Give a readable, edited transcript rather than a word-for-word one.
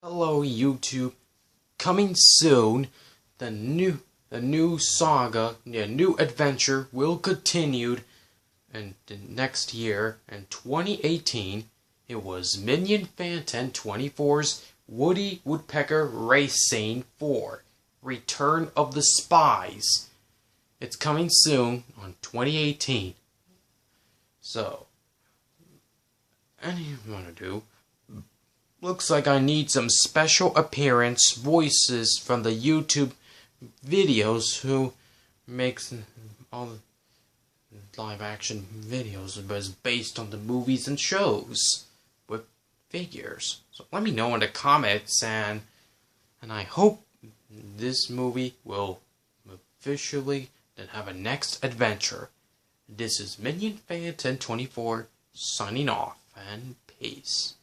Hello YouTube. Coming soon, the new saga, the new adventure will continue and the next year in 2018. It was MinionFan1024's Woodpecker Racing 4 Return of the Spies. It's coming soon on 2018. So, anything you want to do? Looks like I need some special appearance voices from the YouTube videos who makes all the live action videos based on the movies and shows with figures. So let me know in the comments, and I hope this movie will officially then have a next adventure. This is MinionFan1024 signing off, and peace.